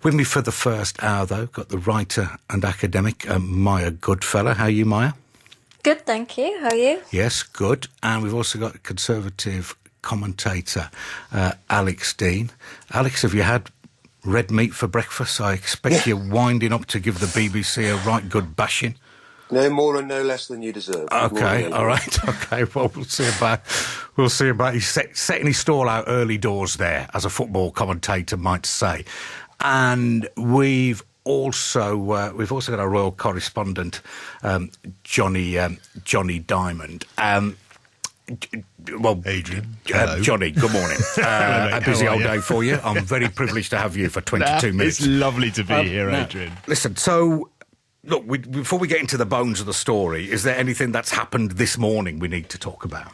With me for the first hour, though, got the writer and academic, Maya Goodfellow. How are you, Maya? Good, thank you. How are you? Yes, good. And we've also got Conservative commentator, Alex Deane. Alex, have you had red meat for breakfast? I expect you're winding up to give the BBC a right good bashing. No more and no less than you deserve. Okay, all right. Okay, well, we'll see about you setting his stall out early doors there, as a football commentator might say. And we've also got our royal correspondent, Johnny Dymond. Adrian. Johnny, good morning. A busy old day for you. I'm very privileged to have you for 22 minutes. It's lovely to be here, Adrian. Listen, so, look, before we get into the bones of the story, is there anything that's happened this morning we need to talk about?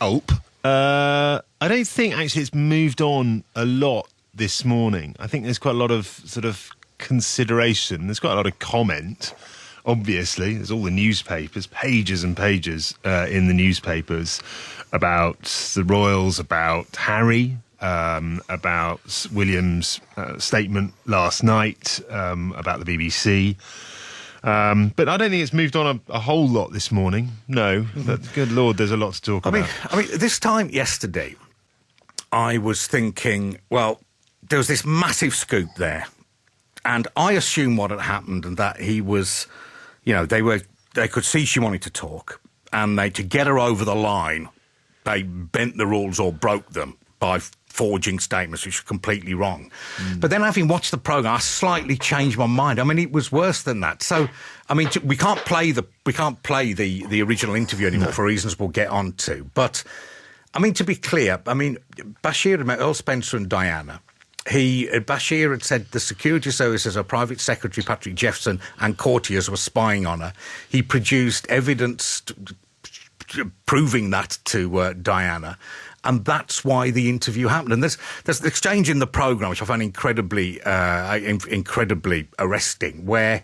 I don't think, actually, it's moved on a lot this morning. I think there's quite a lot of sort of consideration. There's quite a lot of comment, obviously. There's all the newspapers, pages and pages in the newspapers about the royals, about Harry, about William's statement last night, about the BBC. But I don't think it's moved on a whole lot this morning. No, but good Lord, there's a lot to talk about. I mean, this time yesterday, I was thinking, well, there was this massive scoop there, and I assumed what had happened and that he was, they could see she wanted to talk, and to get her over the line, they bent the rules or broke them by forging statements, which were completely wrong. But then, having watched the programme, I slightly changed my mind. I mean, it was worse than that. So, I mean, we can't play the original interview anymore for reasons we'll get on to. But, I mean, to be clear, I mean, Bashir had met Earl Spencer and Diana. Bashir had said the security services, her private secretary, Patrick Jeffson, and courtiers were spying on her. He produced evidence proving that to Diana. And that's why the interview happened. And there's an exchange in the programme, which I found incredibly arresting, where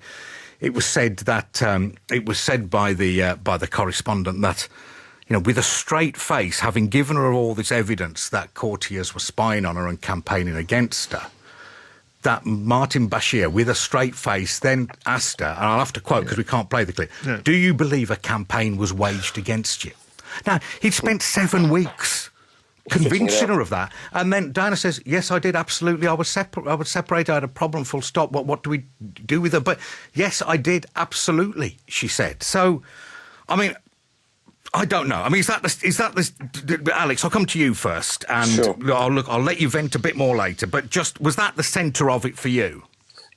it was said that by the correspondent that, with a straight face, having given her all this evidence that courtiers were spying on her and campaigning against her, that Martin Bashir, with a straight face, then asked her, and I'll have to quote because we can't play the clip, do you believe a campaign was waged against you? Now, he'd spent 7 weeks convincing her of that. And then Diana says, yes, I did, absolutely. I would separate. I had a problem, full stop. What do we do with her? But yes, I did, absolutely, she said. So, I mean, I don't know. I mean, is that the Alex, I'll come to you first, and sure. I'll let you vent a bit more later. But was that the centre of it for you?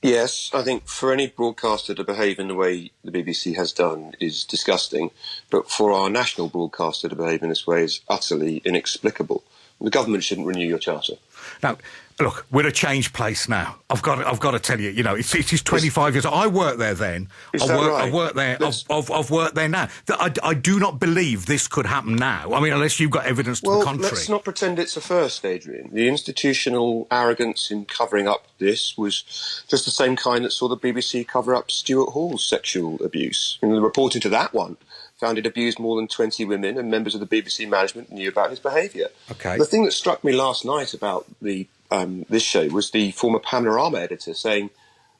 Yes, I think for any broadcaster to behave in the way the BBC has done is disgusting, but for our national broadcaster to behave in this way is utterly inexplicable. The government shouldn't renew your charter. Now, look, we're a changed place now. I've got to tell you, it's 25 years. I worked there then. I've worked there. I've worked there now. I do not believe this could happen now. I mean, unless you've got evidence to the contrary. Well, let's not pretend it's a first, Adrian. The institutional arrogance in covering up this was just the same kind that saw the BBC cover up Stuart Hall's sexual abuse. And the report into that one found he'd abused more than 20 women, and members of the BBC management knew about his behaviour. Okay. The thing that struck me last night about this show was the former Panorama editor saying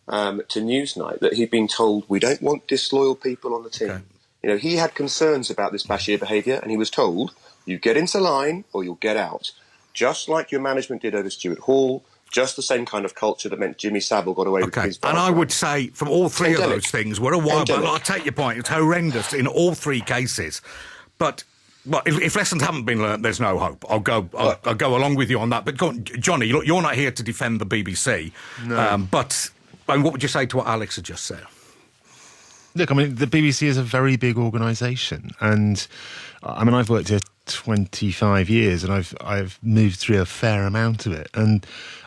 to Newsnight that he'd been told, we don't want disloyal people on the team. Okay. He had concerns about this Bashir behaviour, and he was told, you get into line or you'll get out. Just like your management did over Stuart Hall, just the same kind of culture that meant Jimmy Savile got away with his and I would say from all three of those things, we're a while, but I take your point, it's horrendous in all 3 cases. But if lessons haven't been learnt, there's no hope. I'll go along with you on that. But go on, Johnny, you're not here to defend the BBC. No. But what would you say to what Alex had just said? Look, I mean, the BBC is a very big organisation, and I mean, I've worked here 25 years, and I've moved through a fair amount of it, and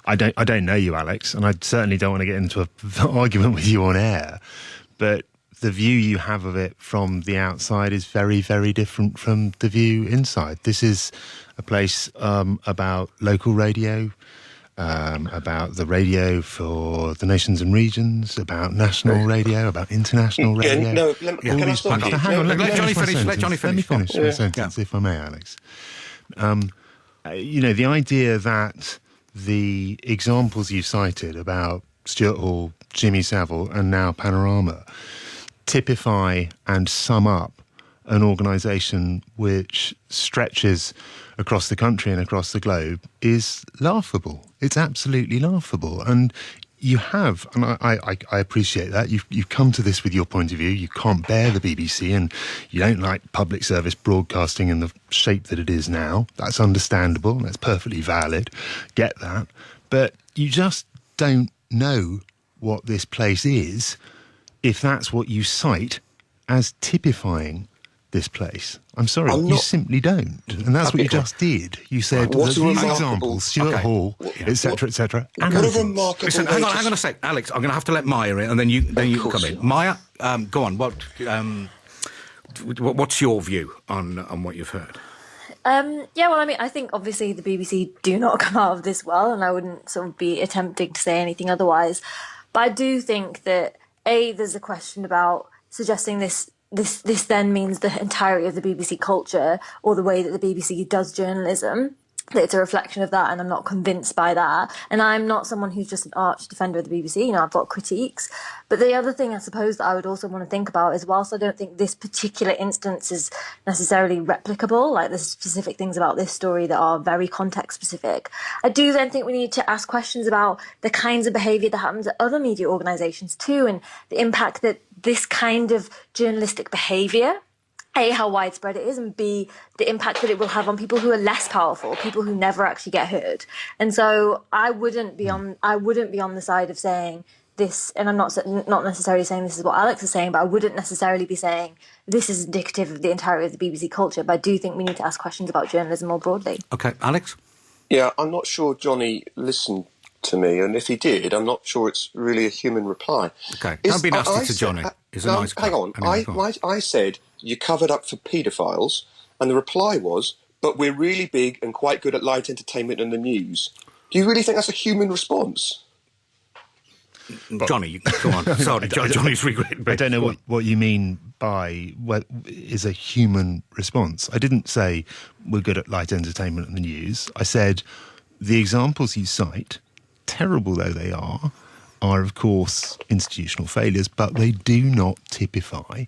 I don't know you, Alex, and I certainly don't want to get into an argument with you on air, but the view you have of it from the outside is very, very different from the view inside. This is a place about local radio, about the radio for the nations and regions, about national radio, about international radio. Can I stop you? Hang on, let Johnny finish. Let Johnny finish. Let me finish my sentence, if I may, Alex. The idea that the examples you cited about Stuart Hall, Jimmy Savile, and now Panorama, typify and sum up an organisation which stretches across the country and across the globe is laughable. It's absolutely laughable. And you have, and I appreciate that, you've come to this with your point of view. You can't bear the BBC and you don't like public service broadcasting in the shape that it is now. That's understandable. That's perfectly valid. Get that. But you just don't know what this place is if that's what you cite as typifying this place. I'm sorry, you simply don't. And that's what you just did. You said these examples, Stuart Hall, etc., etc. What a remarkable... Listen, hang on a sec. Alex, I'm going to have to let Maya in, and then you can come in. Maya, go on. What's your view on what you've heard? Yeah, well, I mean, I think obviously the BBC do not come out of this well, and I wouldn't sort of be attempting to say anything otherwise. But I do think that, there's a question about suggesting this then means the entirety of the BBC culture or the way that the BBC does journalism, that it's a reflection of that, and I'm not convinced by that. And I'm not someone who's just an arch defender of the BBC. I've got critiques. But the other thing I suppose that I would also want to think about is, whilst I don't think this particular instance is necessarily replicable, like there's specific things about this story that are very context specific, I do then think we need to ask questions about the kinds of behaviour that happens at other media organisations too, and the impact that this kind of journalistic behaviour, A, how widespread it is, and B, the impact that it will have on people who are less powerful, people who never actually get heard. And so I wouldn't be on the side of saying this, and I'm not necessarily saying this is what Alex is saying, but I wouldn't necessarily be saying this is indicative of the entirety of the BBC culture. But I do think we need to ask questions about journalism more broadly. Okay, Alex? Yeah, I'm not sure Johnny listened to me, and if he did, I'm not sure it's really a human reply. Okay, don't be nasty to Johnny. He's a nice guy. Hang on, Anyway, I said you covered up for paedophiles, and the reply was, but we're really big and quite good at light entertainment and the news. Do you really think that's a human response? Johnny, come on. Sorry, Johnny's regretting. I don't know what you mean by what is a human response. I didn't say we're good at light entertainment and the news. I said the examples you cite, terrible though they are of course institutional failures, but they do not typify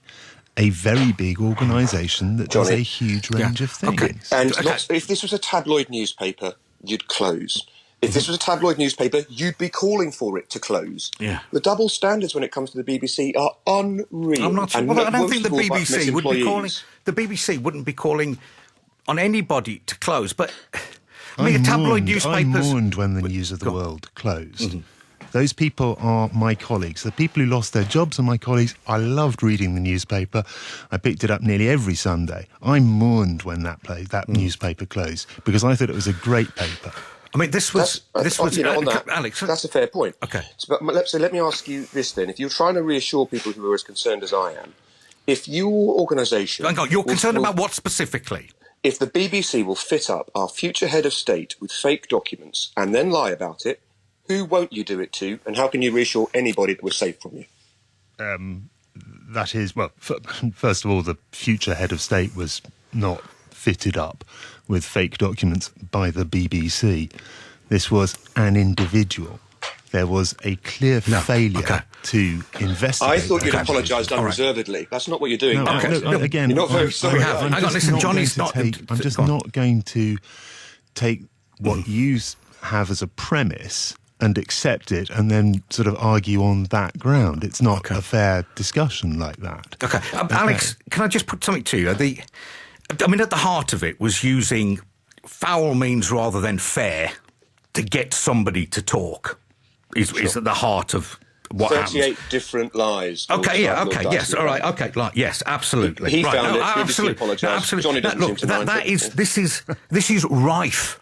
a very big organisation that does a huge range of things. Okay. And if this was a tabloid newspaper, you'd close. If this was a tabloid newspaper, you'd be calling for it to close. Yeah. The double standards when it comes to the BBC are unreal. I don't think the BBC would be calling. The BBC wouldn't be calling on anybody to close. But I mean, tabloid newspapers. I mourned when the News of the World closed. Mm-hmm. Those people are my colleagues. The people who lost their jobs are my colleagues. I loved reading the newspaper. I picked it up nearly every Sunday. I mourned when that newspaper closed because I thought it was a great paper. I mean, this was Alex. That's a fair point. Okay. But let me ask you this then: if you're trying to reassure people who are as concerned as I am, if your organisation, you're concerned about what specifically? If the BBC will fit up our future head of state with fake documents and then lie about it, who won't you do it to, and how can you reassure anybody that we're safe from you? That is, well, first of all, the future head of state was not fitted up with fake documents by the BBC. This was an individual. There was a clear failure to investigate. I thought you'd apologised unreservedly. That's not what you're doing. Again, you're not very sorry. I'm just not going to take what you have as a premise and accept it and then sort of argue on that ground. It's not a fair discussion like that. Okay. Alex, can I just put something to you? At the heart of it was using foul means rather than fair to get somebody to talk. Is at the heart of what 38 happens. different lies. Yes, all right, yes, absolutely. He found it, absolutely. apologised. Johnny didn't seem to mind it. This is rife.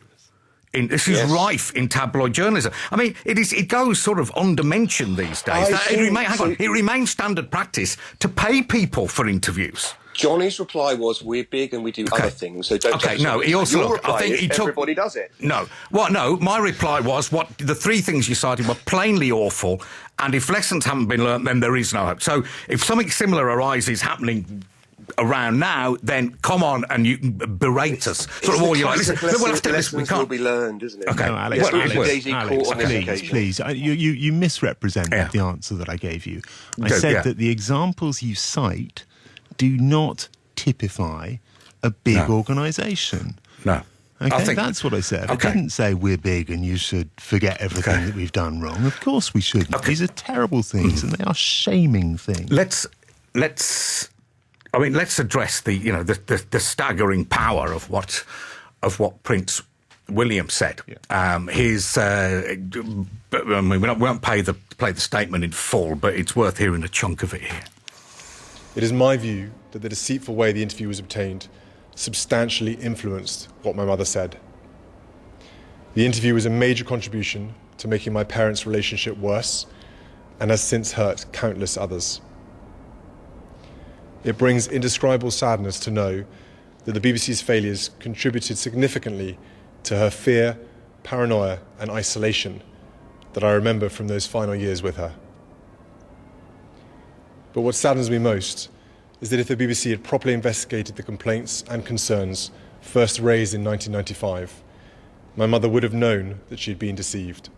Rife in tabloid journalism. I mean, it goes sort of undermentioned these days. It remains standard practice to pay people for interviews. Johnny's reply was, "We're big and we do other things, so don't." Okay, no, he also. Your reply is, everybody does it. No, my reply was, the three things you cited were plainly awful, and if lessons haven't been learnt, then there is no hope. So, if something similar arises happening around now, then come on and you can berate us. Sort of all you're like, listen, we'll have to listen. We Lessons will can't be learned, isn't it? Okay. No, Alex, Well, Alex, Daisy caught Alex, on this please, occasion. please. You misrepresented the answer that I gave you. I said that the examples you cite do not typify a big organisation. No. Okay, that's what I said. Okay. I didn't say we're big and you should forget everything that we've done wrong. Of course we shouldn't. Okay. These are terrible things and they are shaming things. Let's address the staggering power of what Prince William said. Yeah. We won't play the statement in full, but it's worth hearing a chunk of it here. It is my view that the deceitful way the interview was obtained substantially influenced what my mother said. The interview was a major contribution to making my parents' relationship worse and has since hurt countless others. It brings indescribable sadness to know that the BBC's failures contributed significantly to her fear, paranoia and isolation that I remember from those final years with her. But what saddens me most is that if the BBC had properly investigated the complaints and concerns first raised in 1995, my mother would have known that she'd been deceived.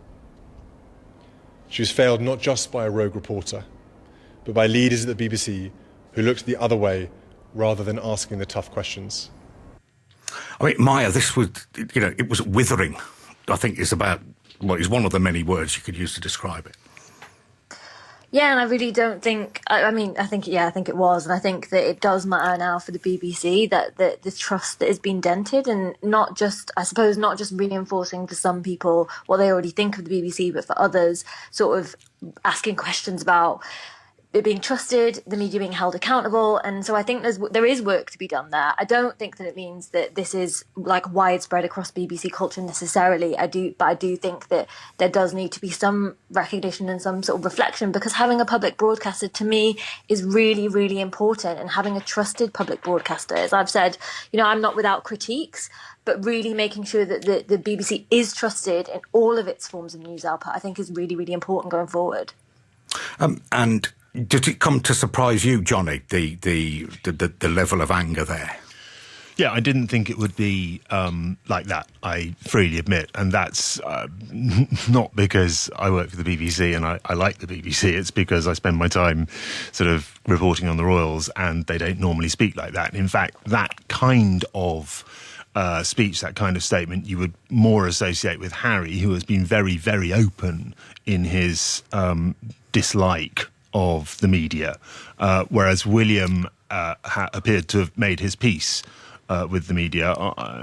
She was failed not just by a rogue reporter, but by leaders at the BBC who looked the other way rather than asking the tough questions. I mean, Maya, this was, it was withering, I think is one of the many words you could use to describe it. Yeah, and I really don't think. I think it was, and I think that it does matter now for the BBC that the trust that has been dented, and not just reinforcing for some people what they already think of the BBC, but for others, sort of asking questions about it being trusted, the media being held accountable, and so I think there is work to be done there. I don't think that it means that this is like widespread across BBC culture necessarily. But I do think that there does need to be some recognition and some sort of reflection, because having a public broadcaster to me is really, really important, and having a trusted public broadcaster, as I've said, I'm not without critiques, but really making sure that the BBC is trusted in all of its forms of news output, I think is really, really important going forward. And did it come to surprise you, Johnny, the level of anger there? Yeah, I didn't think it would be like that, I freely admit. And that's not because I work for the BBC and I like the BBC. It's because I spend my time sort of reporting on the Royals and they don't normally speak like that. In fact, that kind of speech, that kind of statement, you would more associate with Harry, who has been very, very open in his dislike of the media, whereas William appeared to have made his peace with the media.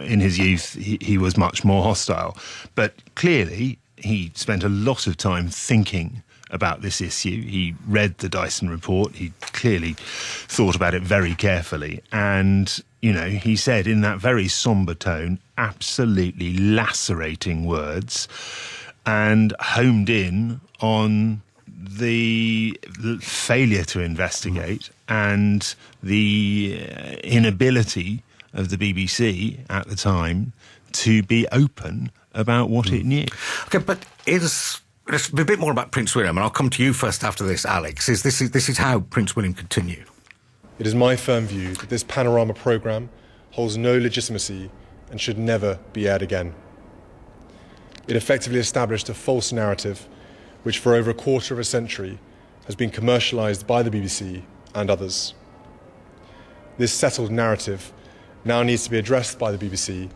In his youth, he was much more hostile. But clearly, he spent a lot of time thinking about this issue. He read the Dyson report. He clearly thought about it very carefully. And, he said in that very sombre tone, absolutely lacerating words, and homed in on the failure to investigate and the inability of the BBC at the time to be open about what it knew. Okay, but let's be a bit more about Prince William, and I'll come to you first after this, Alex. This is how Prince William continued. It is my firm view that this Panorama programme holds no legitimacy and should never be aired again. It effectively established a false narrative which for over a quarter of a century has been commercialised by the BBC and others. This settled narrative now needs to be addressed by the BBC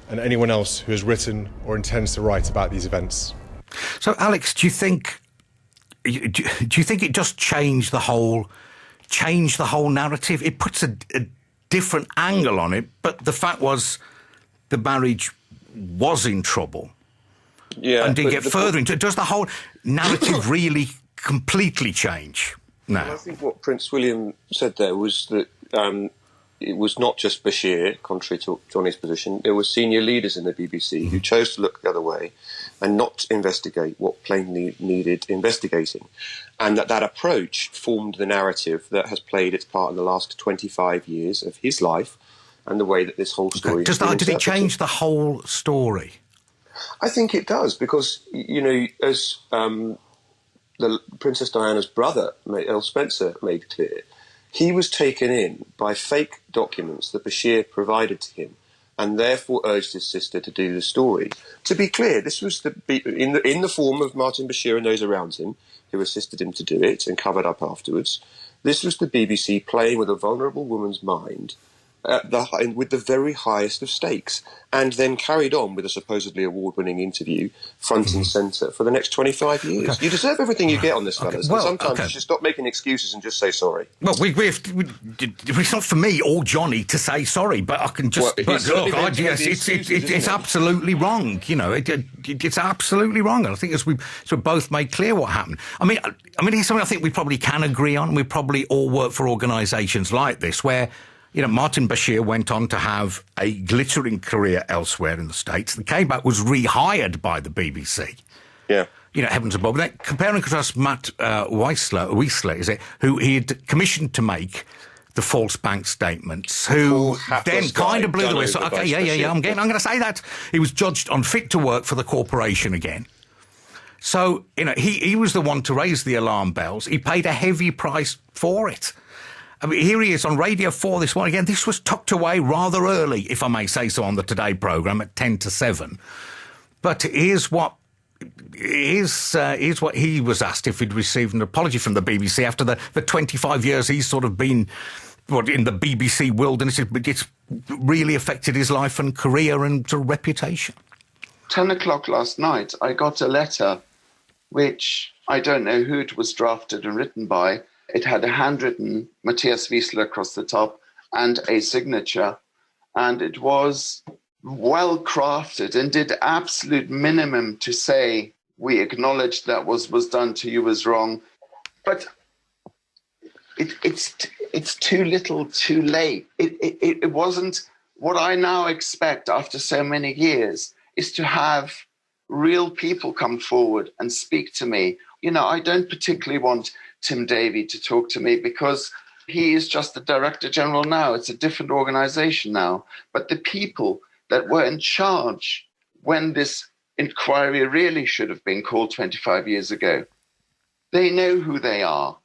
and anyone else who has written or intends to write about these events. So, Alex, do you think it just changed the whole narrative? It puts a different angle on it, but the fact was the marriage was in trouble. Yeah, and did get further into it. Does the whole narrative really completely change now? I think what Prince William said there was that it was not just Bashir, contrary to Johnny's position. There were senior leaders in the BBC who chose to look the other way and not investigate what plainly needed investigating. And that approach formed the narrative that has played its part in the last 25 years of his life and the way that this whole story is being Did it interpreted. change the whole story? I think it does, because, as the Princess Diana's brother, Earl Spencer, made clear, he was taken in by fake documents that Bashir provided to him, and therefore urged his sister to do the story. To be clear, this was in the form of Martin Bashir and those around him who assisted him to do it and covered up afterwards. This was the BBC playing with a vulnerable woman's mind with the very highest of stakes, and then carried on with a supposedly award-winning interview front and centre for the next 25 years. Okay. You deserve everything you get on this, fellas. Well, sometimes you should stop making excuses and just say sorry. Well, it's not for me or Johnny to say sorry, but I can just... it's absolutely wrong. You know, it's absolutely wrong. And I think as we both made clear what happened. I mean, it's something I think we probably can agree on. We probably all work for organisations like this where... You know, Martin Bashir went on to have a glittering career elsewhere in the States. And came back, was rehired by the BBC. Yeah. You know, heavens above. Then compare and contrast Matt Weissler, is it, who he had commissioned to make the false bank statements, who then kind of blew the whistle. Okay, yeah, I'm going to say that. He was judged unfit to work for the corporation again. So, you know, he was the one to raise the alarm bells. He paid a heavy price for it. I mean, here he is on Radio 4 this morning. Again, this was tucked away rather early, if I may say so, on the Today programme at 10 to 7. But here's what he was asked if he'd received an apology from the BBC after the 25 years he's sort of been in the BBC wilderness. It's really affected his life and career and sort of reputation. 10 o'clock last night, I got a letter which I don't know who it was drafted and written by. It had a handwritten Matthias Wiesler across the top and a signature, and it was well crafted and did absolute minimum to say, we acknowledge that was done to you was wrong, but it's too little too late. It wasn't what I now expect after so many years is to have real people come forward and speak to me. You know, I don't particularly want Tim Davie to talk to me because he is just the Director General now. It's a different organisation now. But the people that were in charge when this inquiry really should have been called 25 years ago, they know who they are.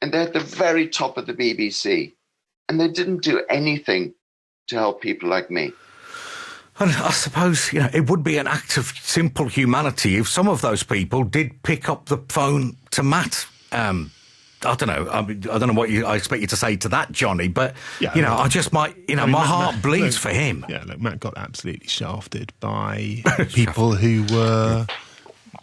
And they're at the very top of the BBC. And they didn't do anything to help people like me. And I suppose, you know, it would be an act of simple humanity if some of those people did pick up the phone to Matt. I don't know. I don't know what I expect you to say to that, Johnny, but, I just might, my heart bleeds for him. Yeah, look, Matt got absolutely shafted by people who were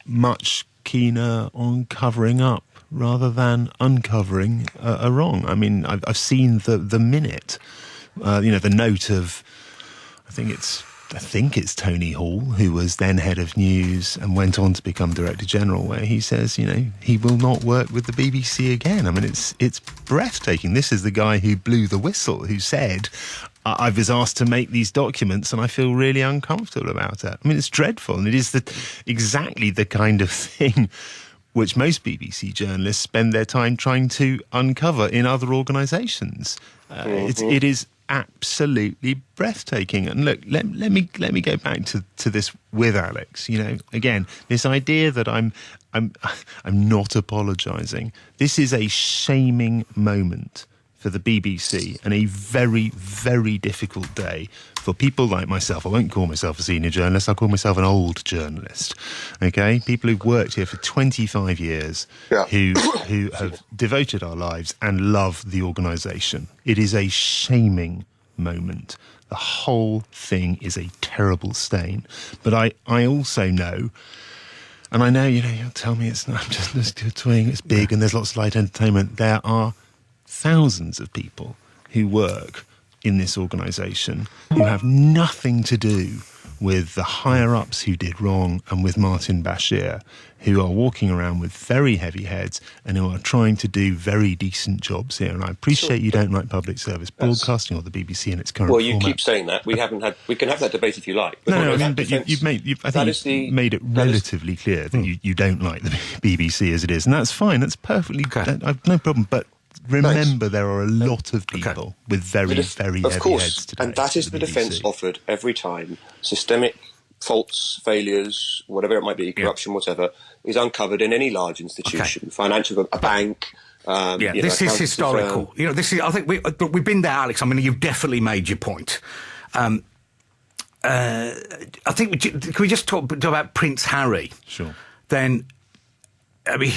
much keener on covering up rather than uncovering a wrong. I mean, I've seen the minute, the note of, I think it's Tony Hall, who was then head of news and went on to become Director General, where he says, he will not work with the BBC again. I mean, it's breathtaking. This is the guy who blew the whistle, who said, I was asked to make these documents and I feel really uncomfortable about it. I mean, it's dreadful. And it is exactly the kind of thing which most BBC journalists spend their time trying to uncover in other organisations. It is absolutely breathtaking. And look, let me go back to this with Alex. Again, this idea that I'm not apologising. This is a shaming moment for the BBC and a very, very difficult day for people like myself. I won't call myself a senior journalist. I'll call myself an old journalist. Okay, people who've worked here for 25 years, who have devoted our lives and love the organisation. It is a shaming moment. The whole thing is a terrible stain. But I also know, and I know you'll tell me it's not just a twing. It's big, and there's lots of light entertainment. There are thousands of people who work in this organisation who have nothing to do with the higher-ups who did wrong and with Martin Bashir, who are walking around with very heavy heads and who are trying to do very decent jobs here. And I appreciate you don't like public service broadcasting or the BBC in its current format. Well, you keep saying that. We can have that debate if you like. But you've made it relatively clear that you don't like the BBC as it is. And that's fine. That's perfectly... I've no problem. But remember, there are a lot of people with very, very heavy heads today. And that is the defence offered every time. Systemic faults, failures, whatever it might be, corruption, whatever, is uncovered in any large institution, financial, a bank, This is historical. This is. I think we've been there, Alex. I mean, you've definitely made your point. I think can we just talk about Prince Harry? Sure. Then, I mean,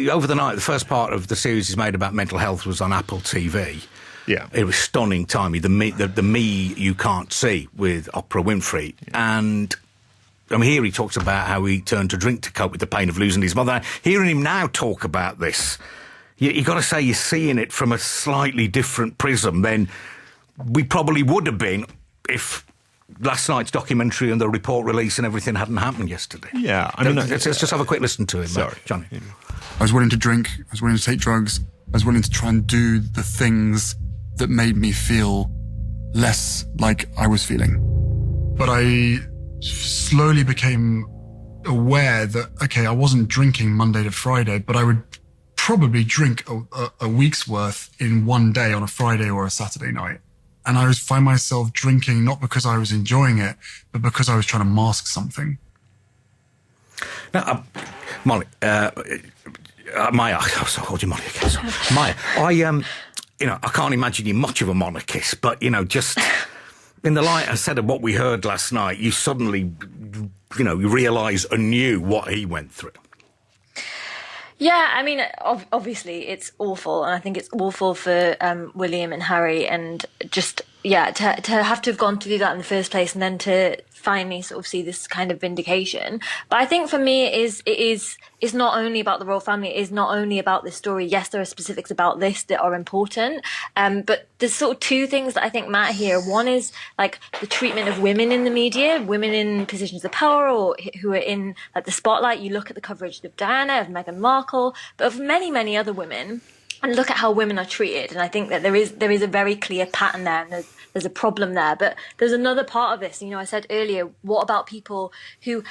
over the night, the first part of the series is made about mental health was on Apple TV. Yeah, it was stunning timing. The me you can't see with Oprah Winfrey, and I mean, here he talks about how he turned to drink to cope with the pain of losing his mother. Hearing him now talk about this, you got to say you're seeing it from a slightly different prism than we probably would have been if last night's documentary and the report release and everything hadn't happened yesterday. Yeah, I mean, let's just have a quick listen to him. Sorry, Johnny. I was willing to drink. I was willing to take drugs. I was willing to try and do the things that made me feel less like I was feeling. But I slowly became aware that, okay, I wasn't drinking Monday to Friday, but I would probably drink a week's worth in one day on a Friday or a Saturday night. And I would find myself drinking not because I was enjoying it, but because I was trying to mask something. Now, Molly, Maya, I called you Molly again. Sorry. Maya, I can't imagine you much of a monarchist, but, just in the light, I said, of what we heard last night, you suddenly, you realise anew what he went through. Yeah, I mean, obviously it's awful, and I think it's awful for William and Harry, and just, to have to have gone to do that in the first place, and then to finally sort of see this kind of vindication. But I think for me, it's not only about the royal family, it is not only about this story. Yes, there are specifics about this that are important, but there's sort of two things that I think matter here. One is like the treatment of women in the media, women in positions of power or who are in like the spotlight. You look at the coverage of Diana, of Meghan Markle, but of many, many other women, and look at how women are treated. And I think that there is a very clear pattern there, and there's a problem there. But there's another part of this. I said earlier, what about people who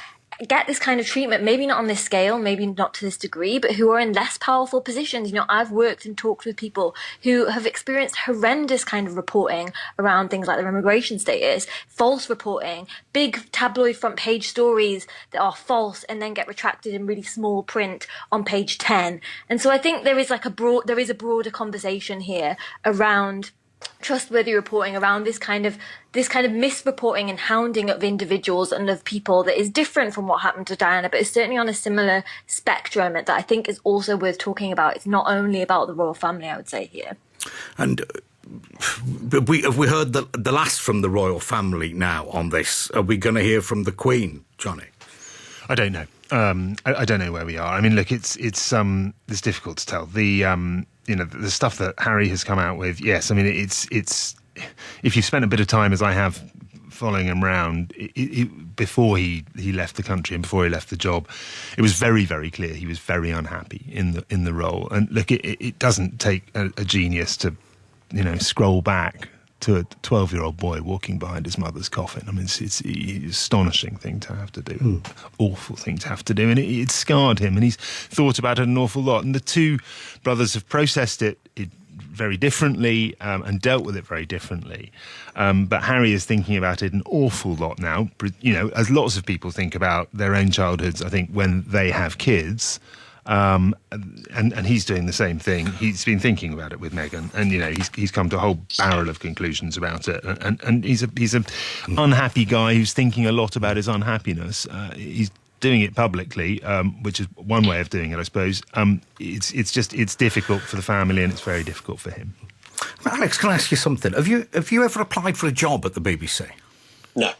get this kind of treatment, maybe not on this scale, maybe not to this degree, but who are in less powerful positions? I've worked and talked with people who have experienced horrendous kind of reporting around things like their immigration status, false reporting, big tabloid front page stories that are false and then get retracted in really small print on page 10. And so I think there is a broader conversation here around trustworthy reporting, around this kind of misreporting and hounding of individuals and of people that is different from what happened to Diana, but is certainly on a similar spectrum that I think is also worth talking about. It's not only about the royal family, I would say, here. And have we heard the last from the royal family now on this? Are we going to hear from the Queen, Johnny? I don't know. I don't know where we are. I mean, look, it's difficult to tell. The stuff that Harry has come out with, yes, I mean, it's if you've spent a bit of time, as I have, following him around, before he left the country and before he left the job, it was very, very clear he was very unhappy in the role. And look, it doesn't take a genius to, scroll back to a 12-year-old boy walking behind his mother's coffin. I mean, it's an astonishing thing to have to do, awful thing to have to do, and it scarred him, and he's thought about it an awful lot. And the two brothers have processed it very differently and dealt with it very differently. But Harry is thinking about it an awful lot now, as lots of people think about their own childhoods, I think, when they have kids. And he's doing the same thing. He's been thinking about it with Meghan, and he's come to a whole barrel of conclusions about it. And he's an unhappy guy who's thinking a lot about his unhappiness. He's doing it publicly, which is one way of doing it, I suppose. It's difficult for the family, and it's very difficult for him. Alex, can I ask you something? Have you ever applied for a job at the BBC? No.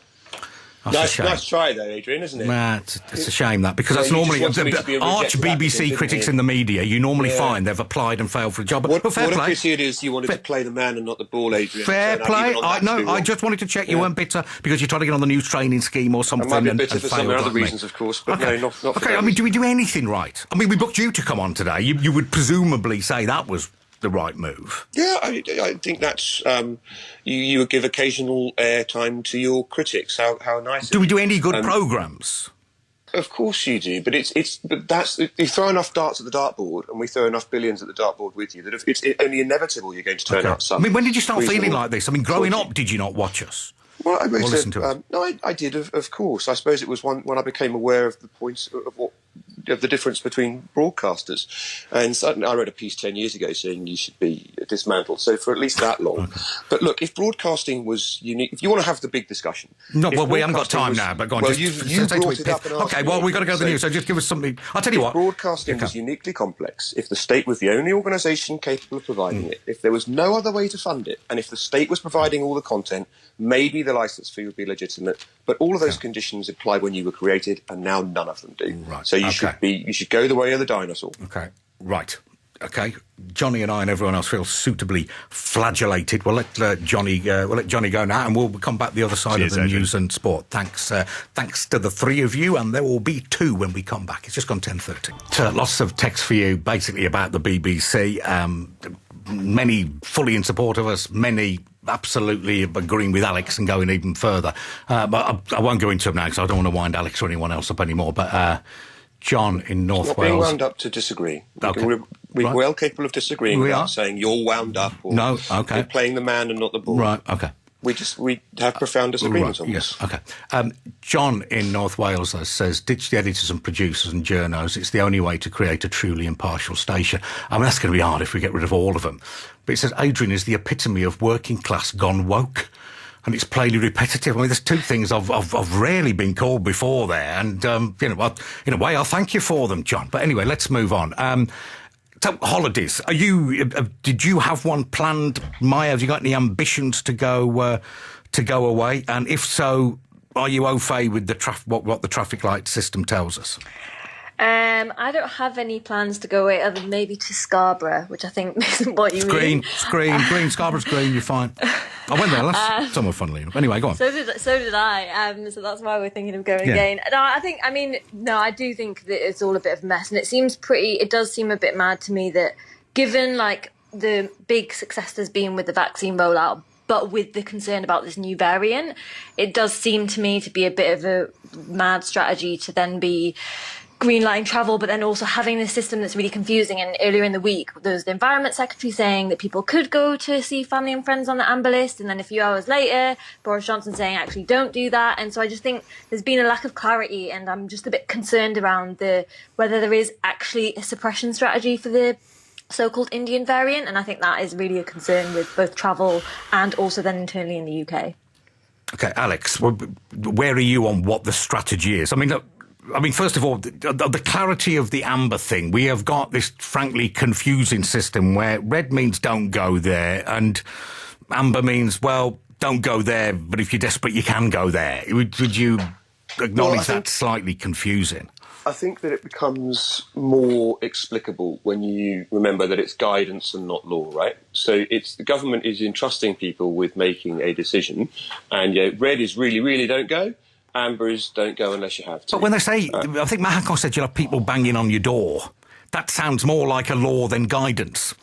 Nice try, though, Adrian, isn't it? Nah, it's a shame that, because that's normally arch BBC critics in the media. You normally find they've applied and failed for a job. What a pity it is you wanted to play the man and not the ball, Adrian. Fair play. I just wanted to check you weren't bitter because you're trying to get on the new training scheme or something. I might be bitter for some other reasons, of course, but no, not for Okay, I mean, do we do anything right? I mean, we booked you to come on today. You would presumably say that was the right move. Yeah, I think that's you would give occasional airtime to your critics. How nice. Do we do any good programmes? Of course you do, but you throw enough darts at the dartboard, and we throw enough billions at the dartboard with you, that it's only inevitable you're going to turn out some. I mean, when did you start feeling like this? I mean, growing up, did you not watch us? Well, I listen to us? No, I did, of course. I suppose it was when I became aware of the points of what of the difference between broadcasters. And I wrote a piece 10 years ago saying you should be dismantled. So for at least that long. Okay. But look, if broadcasting was unique, if you want to have the big discussion. No, well, we haven't got time now, but go on. Well, just you brought it up and asked okay, well, we've got to go to the news, so just give us something. I'll tell you what. Broadcasting was uniquely complex, if the state was the only organisation capable of providing it, if there was no other way to fund it, and if the state was providing all the content, maybe the licence fee would be legitimate. But all of those conditions apply when you were created, and now none of them do. Right. So you should go the way of the dinosaur. Okay. Right. Okay. Johnny and I and everyone else feel suitably flagellated. We'll let Johnny go now, and we'll come back the other side of the news and sport. Thanks to the three of you, and there will be two when we come back. It's just gone 10:30. Lots of text for you, basically about the BBC. Many fully in support of us. Many absolutely agreeing with Alex and going even further. But I won't go into them now because I don't want to wind Alex or anyone else up anymore. But John in North Not Wales. being wound up to disagree. Okay. We're well capable of disagreeing without saying you're wound up or you're playing the man and not the ball. Right, okay. We have profound disagreements on this. this. Yes, okay. John in North Wales says, ditch the editors and producers and journos. It's the only way to create a truly impartial station. I mean, that's going to be hard if we get rid of all of them. But it says, Adrian is the epitome of working class gone woke. And it's plainly repetitive. I mean, there's two things I've rarely been called before there. And, in a way, I'll thank you for them, John. But anyway, let's move on. So, holidays. Did you have one planned, Maya? Have you got any ambitions to go away? And if so, are you au fait with what the traffic light system tells us? I don't have any plans to go away other than maybe to Scarborough, which I think isn't what you mean. Green. Scarborough's green, you're fine. I went there last summer, funnily enough. Anyway, go on. So did I. So that's why we're thinking of going again. No, I do think that it's all a bit of a mess, and it does seem a bit mad to me that given like the big success there's been with the vaccine rollout, but with the concern about this new variant, it does seem to me to be a bit of a mad strategy to then be greenlighting travel, but then also having this system that's really confusing. And earlier in the week, there was the Environment Secretary saying that people could go to see family and friends on the amber list, and then a few hours later, Boris Johnson saying actually don't do that. And so I just think there's been a lack of clarity, and I'm just a bit concerned around whether there is actually a suppression strategy for the so-called Indian variant, and I think that is really a concern with both travel and also then internally in the UK. Okay, Alex, where are you on what the strategy is? I mean, first of all, the clarity of the amber thing. We have got this frankly confusing system where red means don't go there and amber means, well, don't go there, but if you're desperate, you can go there. Would you acknowledge that's slightly confusing? I think that it becomes more explicable when you remember that it's guidance and not law, right? So the government is entrusting people with making a decision, and red is really, really don't go. Amber is don't go unless you have to. But when they say, I think Mahakon said you'll have people banging on your door, that sounds more like a law than guidance.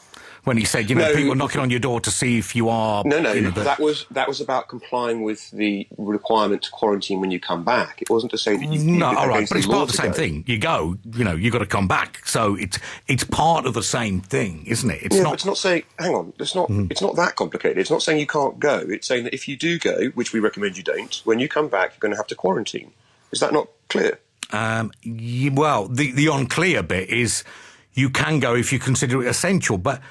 When he said, people knocking on your door to see if you are... No, that was about complying with the requirement to quarantine when you come back. It wasn't to say that you... No, all right, but it's part of the same thing. You go, you've got to come back. So it's part of the same thing, isn't it? But it's not saying... Hang on, it's not that complicated. It's not saying you can't go. It's saying that if you do go, which we recommend you don't, when you come back, you're going to have to quarantine. Is that not clear? Well, the unclear bit is you can go if you consider it essential, but...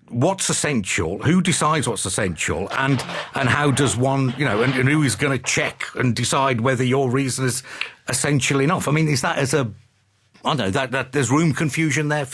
What's essential? Who decides what's essential? And how does one, and who is going to check and decide whether your reason is essential enough? I mean, is that I don't know, that there's confusion there,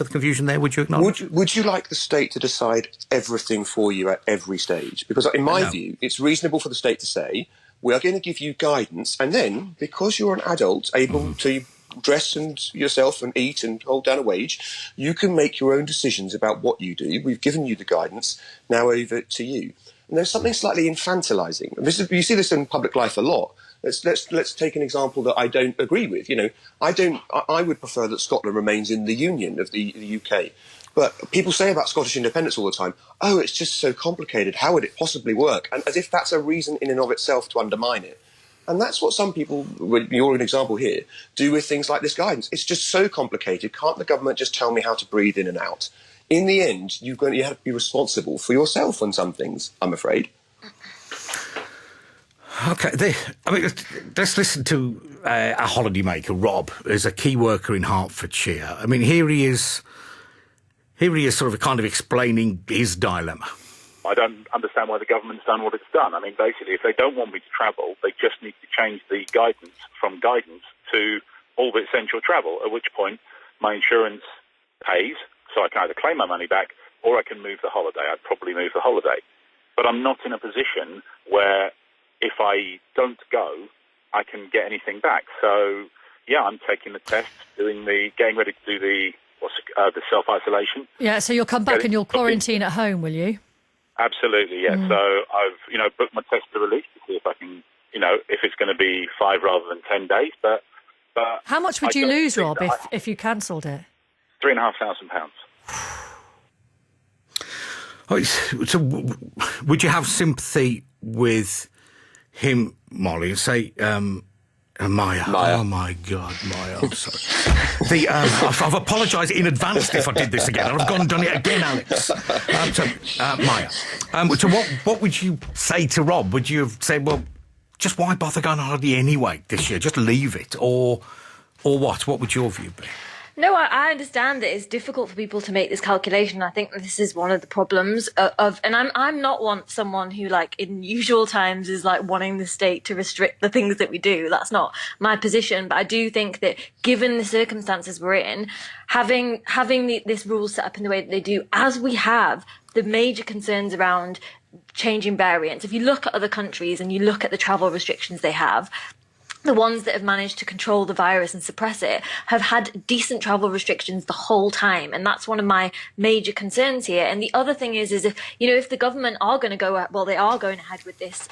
would you acknowledge? Would you like the state to decide everything for you at every stage? Because in my view, it's reasonable for the state to say, we are going to give you guidance, and then, because you're an adult able to dress and yourself and eat and hold down a wage, you can make your own decisions about what you do. We've given you the guidance, now over to you. And there's something slightly infantilizing. You see this in public life a lot. Let's take an example that I don't agree with. I would prefer that Scotland remains in the Union of the UK. But people say about Scottish independence all the time, oh, it's just so complicated, how would it possibly work? And as if that's a reason in and of itself to undermine it. And that's what some people, you're an example here, do with things like this guidance. It's just so complicated. Can't the government just tell me how to breathe in and out? In the end, you have to be responsible for yourself on some things, I'm afraid. Okay, let's listen to a holidaymaker, Rob, who's a key worker in Hertfordshire. I mean, here he is sort of kind of explaining his dilemma. I don't understand why the government's done what it's done. I mean, basically, if they don't want me to travel, they just need to change the guidance from guidance to all but essential travel, at which point my insurance pays, so I can either claim my money back or I can move the holiday. I'd probably move the holiday. But I'm not in a position where if I don't go, I can get anything back. So, yeah, I'm taking the test, getting ready to do the self-isolation. Yeah, so you'll come back and you'll quarantine at home, will you? Absolutely, yeah. So I've, booked my test to release to see if I can, if it's going to be 5 rather than 10 days. But how much would you lose, Rob, if you cancelled it? £3,500. So would you have sympathy with him, Molly, and say, Maya. Oh, my God, Maya, I'm sorry. I've apologised in advance if I did this again, and I've gone and done it again, Alex. Maya. So what would you say to Rob? Would you have said, well, just why bother going on holiday anyway this year? Just leave it, or what? What would your view be? No, I understand that it's difficult for people to make this calculation. I think this is one of the problems and I'm not someone who, like, in usual times is like wanting the state to restrict the things that we do. That's not my position. But I do think that given the circumstances we're in, having this rule set up in the way that they do, as we have the major concerns around changing variants. If you look at other countries and you look at the travel restrictions they have, the ones that have managed to control the virus and suppress it have had decent travel restrictions the whole time. And that's one of my major concerns here. And the other thing is if the government are going to they are going ahead with this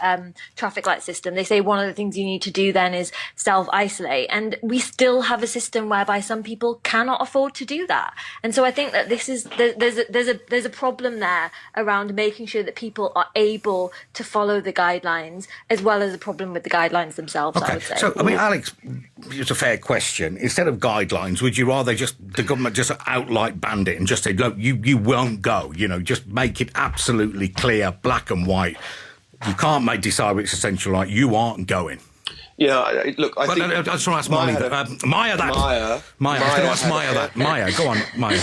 traffic light system. They say one of the things you need to do then is self-isolate. And we still have a system whereby some people cannot afford to do that. And so I think that there's a problem there around making sure that people are able to follow the guidelines, as well as a problem with the guidelines themselves, I would say. So, I mean, Alex, it's a fair question. Instead of guidelines, would you rather the government just outright banned it and just say, look, you won't go, just make it absolutely clear, black and white. You can't decide which essential right. You aren't going. Yeah, look, I think... I just want to ask Molly that. Maya, that. Maya. I was going to ask Maya that. Maya, go on, Maya.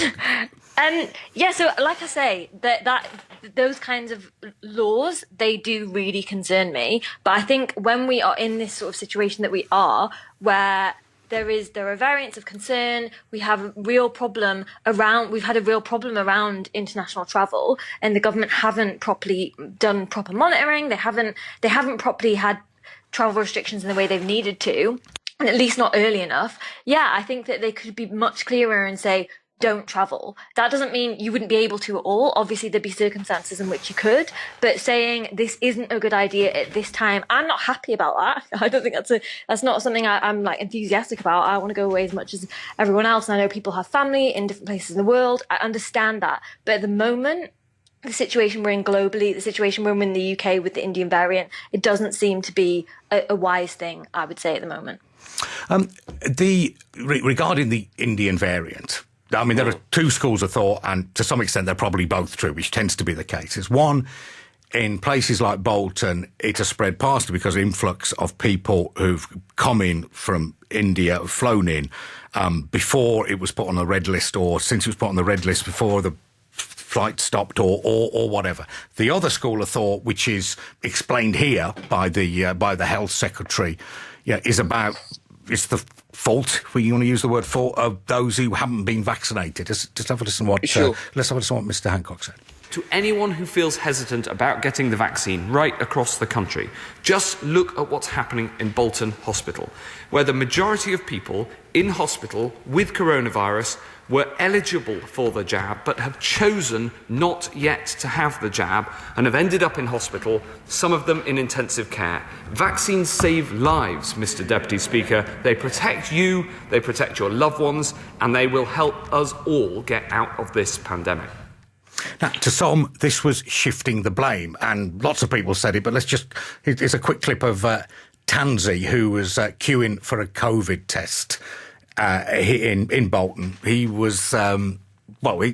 So like I say, that those kinds of laws, they do really concern me. But I think when we are in this sort of situation that we are, where there are variants of concern, we've had a real problem around international travel, and the government haven't properly done proper monitoring. They haven't properly had travel restrictions in the way they've needed to, and at least not early enough. Yeah, I think that they could be much clearer and say, don't travel. That doesn't mean you wouldn't be able to at all. Obviously, there'd be circumstances in which you could, but saying this isn't a good idea at this time, I'm not happy about that. I don't think that's not something I'm like enthusiastic about. I want to go away as much as everyone else, and I know people have family in different places in the world. I understand that, but at the moment, the situation we're in globally, the situation we're in the UK with the Indian variant, it doesn't seem to be a wise thing, I would say, at the moment. Regarding the Indian variant, I mean, there are two schools of thought, and to some extent they're probably both true, which tends to be the case. Is one, in places like Bolton, it has spread partially because of influx of people who've come in from India, have flown in before it was put on the red list, or since it was put on the red list before the flight stopped, or whatever. The other school of thought, which is explained here by the health secretary, is it's the fault, if you want to use the word fault, of those who haven't been vaccinated. Just have a listen to what let's have a listen to what Mr. Hancock said. To anyone who feels hesitant about getting the vaccine right across the country, just look at what's happening in Bolton Hospital, where the majority of people in hospital with coronavirus were eligible for the jab but have chosen not yet to have the jab and have ended up in hospital, some of them in intensive care. Vaccines save lives, Mr. Deputy Speaker. They protect you, they protect your loved ones, and they will help us all get out of this pandemic. Now, to some, this was shifting the blame, and lots of people said it, but here's a quick clip of Tansy, who was queuing for a COVID test in Bolton. He was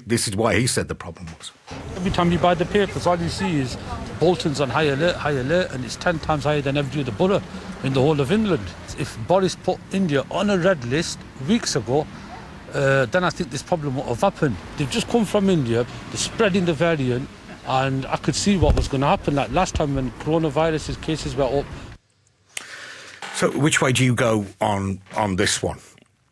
this is why he said the problem was. Every time you buy the papers, all you see is Bolton's on high alert, and it's 10 times higher than every other borough in the whole of England. If Boris put India on a red list weeks ago, then I think this problem would have happened. They've just come from India, they're spreading the variant, and I could see what was going to happen. Like last time when coronavirus cases were up. So which way do you go on this one,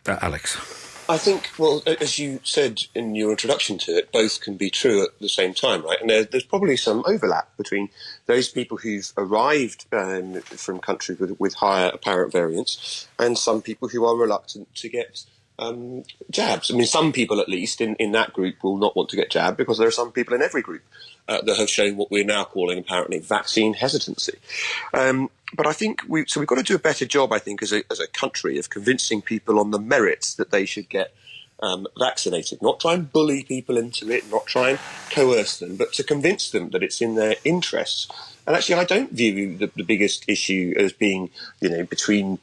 Alex? I think, well, as you said in your introduction to it, both can be true at the same time, right? And there's probably some overlap between those people who've arrived from countries with higher apparent variants and some people who are reluctant to get jabs. I mean, some people, at least, in that group will not want to get jabbed because there are some people in every group that have shown what we're now calling, apparently, vaccine hesitancy. But I think we've got to do a better job, I think, as a country of convincing people on the merits that they should get vaccinated. Not try and bully people into it, not try and coerce them, but to convince them that it's in their interests. And actually, I don't view the biggest issue as being, between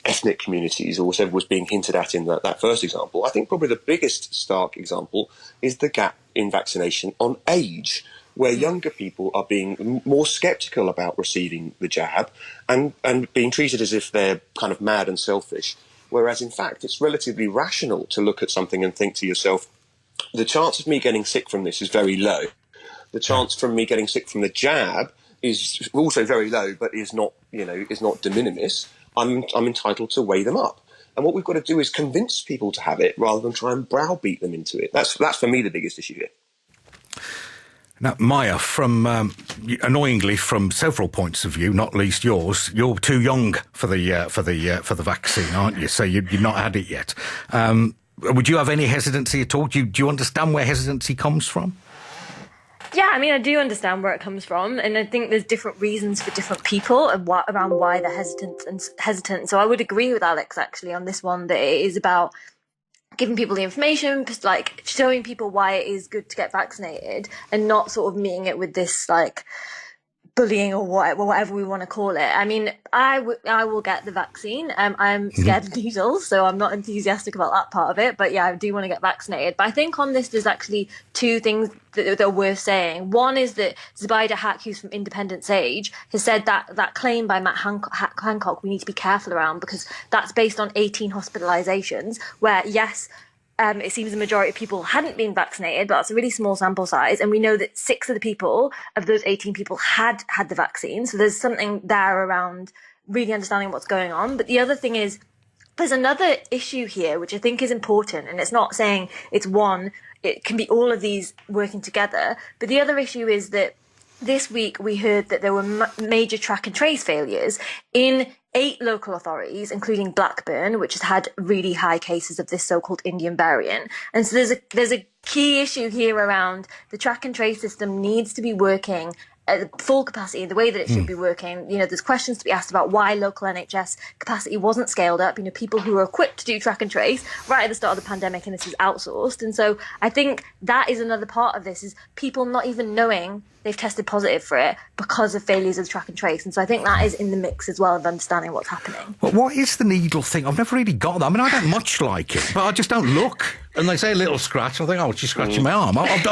ethnic communities or whatever was being hinted at in that first example. I think probably the biggest stark example is the gap in vaccination on age, where younger people are being more sceptical about receiving the jab and being treated as if they're kind of mad and selfish, whereas in fact it's relatively rational to look at something and think to yourself, the chance of me getting sick from this is very low. The chance from me getting sick from the jab is also very low, but is not de minimis. I'm entitled to weigh them up. And what we've got to do is convince people to have it rather than try and browbeat them into it. That's for me the biggest issue here. Now, Maya, annoyingly, from several points of view, not least yours, you're too young for the vaccine, aren't you? So you've not had it yet. Would you have any hesitancy at all? Do you understand where hesitancy comes from? Yeah, I mean, I do understand where it comes from, and I think there's different reasons for different people and around why they're hesitant. So I would agree with Alex actually on this one, that it is about giving people the information, like showing people why it is good to get vaccinated, and not sort of meeting it with this like bullying or whatever we want to call it. I mean, I will get the vaccine. I'm scared of needles, so I'm not enthusiastic about that part of it. But yeah, I do want to get vaccinated. But I think on this, there's actually two things that are worth saying. One is that Zubaida Haque, who's from Independence Age, has said that claim by Matt Hancock we need to be careful around, because that's based on 18 hospitalisations, where yes, it seems the majority of people hadn't been vaccinated, but it's a really small sample size. And we know that 6 of the people, of those 18 people, had the vaccine. So there's something there around really understanding what's going on. But the other thing is, there's another issue here, which I think is important. And it's not saying it's one, it can be all of these working together. But the other issue is that this week we heard that there were major track and trace failures in 8 local authorities, including Blackburn, which has had really high cases of this so-called Indian variant. And so there's a key issue here around the track and trace system needs to be working at full capacity, the way that it should be working. There's questions to be asked about why local NHS capacity wasn't scaled up. People who are equipped to do track and trace right at the start of the pandemic, and this is outsourced. And so I think that is another part of this, is people not even knowing they've tested positive for it because of failures of track and trace. And so I think that is in the mix as well of understanding what's happening. Well, what is the needle thing? I've never really got that. I mean, I don't much like it, but I just don't look. And they say a little scratch, I think, oh, she's scratching my arm. I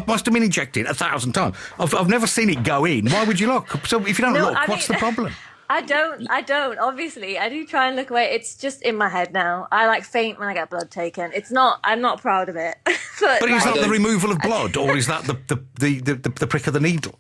must have been injected 1,000 times. I've never seen it go in. Why would you look? So if you don't look, what's the problem? I don't, obviously. I do try and look away. It's just in my head now. I faint when I get blood taken. I'm not proud of it. but is that the removal of blood, or is that the prick of the needle?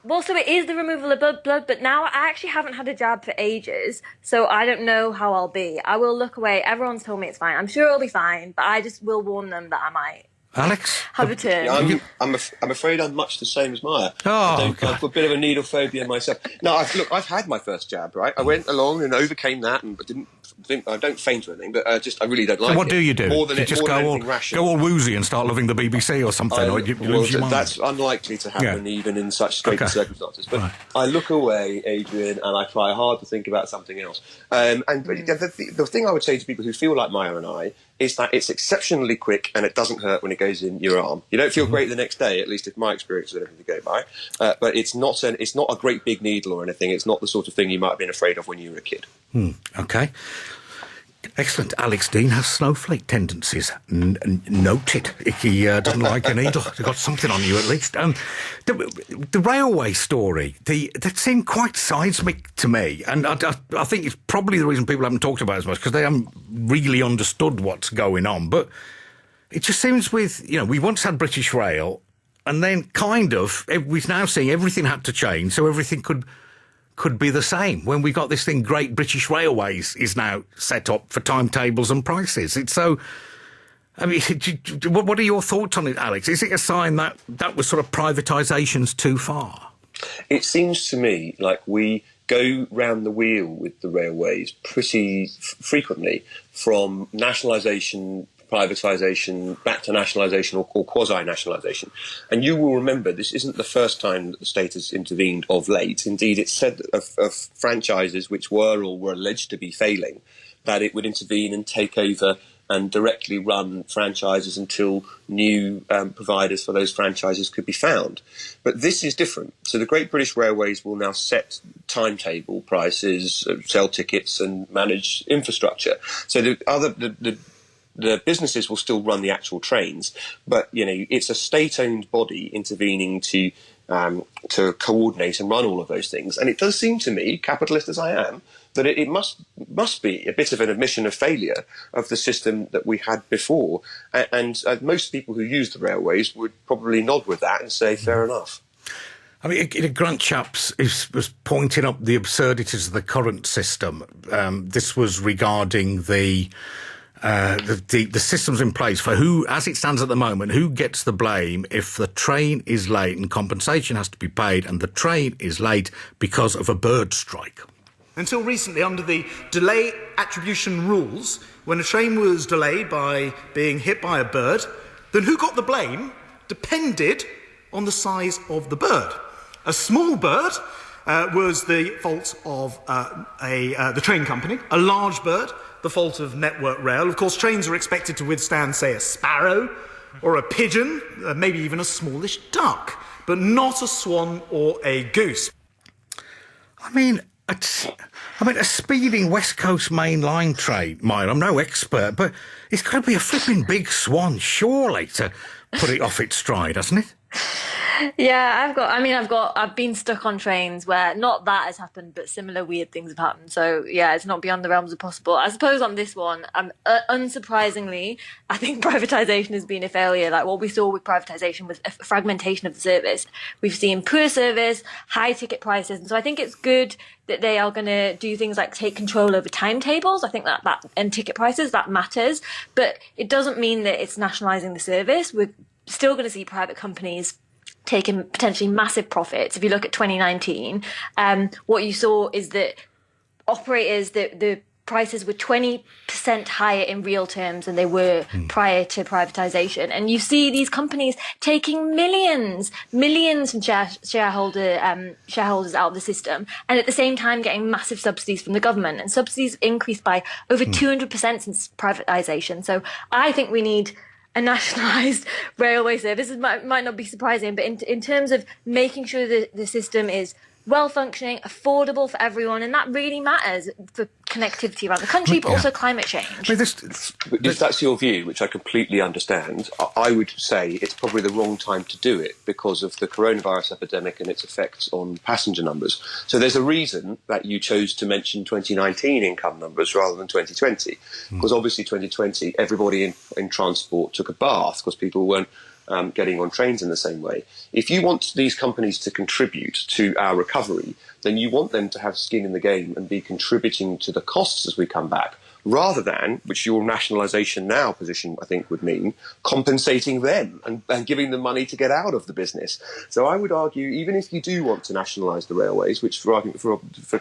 Well, so it is the removal of blood, but now I actually haven't had a jab for ages, so I don't know how I'll be. I will look away. Everyone's told me it's fine. I'm sure it'll be fine, but I just will warn them that I might. Alex? Have a turn. Yeah, I'm afraid I'm much the same as Maya. Oh, I've got a bit of a needle phobia myself. No, I've had my first jab, right? I went along and overcame that, and I don't faint or anything, but I really don't like it. So what do you do? More than you just go all woozy and start loving the BBC or something, or you lose your mind? That's unlikely to happen even in such straitened circumstances. But I look away, Adrian, and I try hard to think about something else. The thing I would say to people who feel like Maya and I is that it's exceptionally quick and it doesn't hurt when it goes in your arm. You don't feel great the next day, at least if my experience is anything to go by. But it's not a great big needle or anything. It's not the sort of thing you might have been afraid of when you were a kid. Okay. Excellent. Alex Deane has snowflake tendencies. Noted. He doesn't like a needle. You've got something on you at least. The railway story, that seemed quite seismic to me. And I think it's probably the reason people haven't talked about it as much, because they haven't really understood what's going on. But it just seems we once had British Rail, and then we're now seeing everything had to change so everything could be the same. When we got this thing, Great British Railways is now set up for timetables and prices. It's so... I mean, what are your thoughts on it, Alex? Is it a sign that was sort of privatisation's too far? It seems to me like we go round the wheel with the railways pretty frequently, from nationalisation, privatisation, back to nationalisation or quasi-nationalisation. And you will remember, this isn't the first time that the state has intervened of late. Indeed, it's said of franchises which were or were alleged to be failing, that it would intervene and take over and directly run franchises until new providers for those franchises could be found. But this is different. So the Great British Railways will now set prices, sell tickets and manage infrastructure. So the businesses will still run the actual trains, but it's a state-owned body intervening to coordinate and run all of those things. And it does seem to me, capitalist as I am, that it must be a bit of an admission of failure of the system that we had before. And most people who use the railways would probably nod with that and say, fair enough. I mean, Grant Shapps was pointing up the absurdities of the current system. This was regarding the systems in place for who, as it stands at the moment, who gets the blame if the train is late and compensation has to be paid, and the train is late because of a bird strike. Until recently, under the delay attribution rules, when a train was delayed by being hit by a bird, then who got the blame depended on the size of the bird. A small bird was the fault of the train company. A large bird, the fault of Network Rail. Of course, trains are expected to withstand, say, a sparrow or a pigeon, maybe even a smallish duck, but not a swan or a goose. I mean, a speeding West Coast main line train, I'm no expert, but it's got to be a flipping big swan, surely, to put it off its stride, hasn't it? Yeah, I've been stuck on trains where not that has happened, but similar weird things have happened. So yeah, it's not beyond the realms of possible. I suppose on this one, unsurprisingly, I think privatisation has been a failure. Like what we saw with privatisation was a fragmentation of the service. We've seen poor service, high ticket prices, and so I think it's good that they are going to do things like take control over timetables. I think that and ticket prices, that matters, but it doesn't mean that it's nationalising the service. We're still going to see private companies taking potentially massive profits. If you look at 2019, what you saw is that operators, the prices were 20% higher in real terms than they were prior to privatisation. And you see these companies taking millions from shareholders out of the system, and at the same time getting massive subsidies from the government. And subsidies increased by over 200% since privatisation. So I think we need a nationalised railway service. It might not be surprising, but in terms of making sure that the system is well-functioning, affordable for everyone, and that really matters for connectivity around the country, but also climate change. If that's your view, which I completely understand, I would say it's probably the wrong time to do it because of the coronavirus epidemic and its effects on passenger numbers. So there's a reason that you chose to mention 2019 income numbers rather than 2020, because obviously 2020, everybody in transport took a bath because people weren't getting on trains in the same way. If you want these companies to contribute to our recovery, then you want them to have skin in the game and be contributing to the costs as we come back, rather than, which your nationalisation now position I think would mean, compensating them and giving them money to get out of the business. So I would argue, even if you do want to nationalise the railways, which for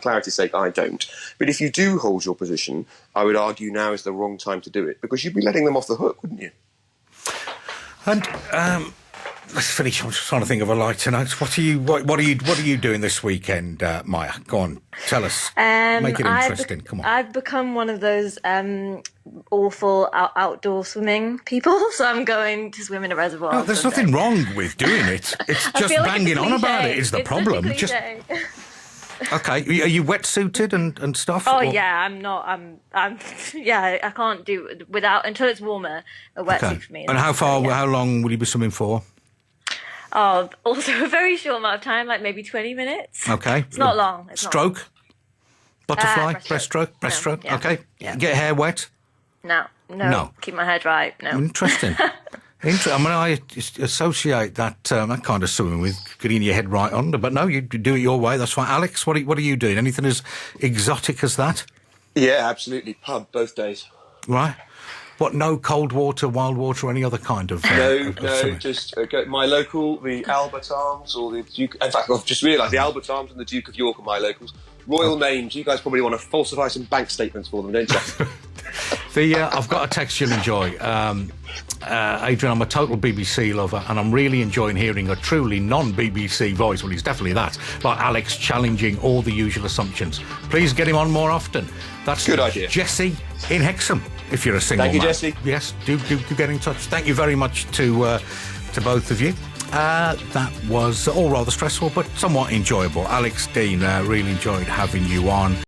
clarity's sake I don't, but if you do hold your position, I would argue now is the wrong time to do it, because you'd be letting them off the hook, wouldn't you? And let's finish. I'm just trying to think of a lighter note. What are you doing this weekend, Maya? Go on, tell us. Make it interesting. Come on. I've become one of those awful outdoor swimming people, so I'm going to swim in a reservoir. No, there's nothing wrong with doing it. It's just banging on about it is the problem. Okay, are you wetsuited and stuff? Oh or? yeah, I'm not. Yeah, I can't do without until it's warmer. A wetsuit for me. And how long will you be swimming for? Oh, also a very short amount of time, like maybe 20 minutes. Okay, it's not long. Stroke, butterfly, breaststroke. No, yeah. Okay, yeah. Get hair wet. No. Keep my hair dry. No. Interesting. I mean, I associate that kind of swimming with getting your head right under, but no, you do it your way. That's fine. Alex, what are you doing? Anything as exotic as that? Yeah, absolutely. Pub both days. Right. What? No cold water, wild water, or any other kind of? No. Just my local, the Albert Arms, or the Duke. In fact, I've just realised the Albert Arms and the Duke of York are my locals. Royal names. You guys probably want to falsify some bank statements for them, don't you? I've got a text you'll enjoy. Adrian, I'm a total BBC lover, and I'm really enjoying hearing a truly non-BBC voice. Well, he's definitely that. Like Alex challenging all the usual assumptions. Please get him on more often. That's good idea. Jesse in Hexham. If you're a single Thank you, man. Jesse. Yes, do get in touch. Thank you very much to both of you. That was all rather stressful, but somewhat enjoyable. Alex, Deane, really enjoyed having you on.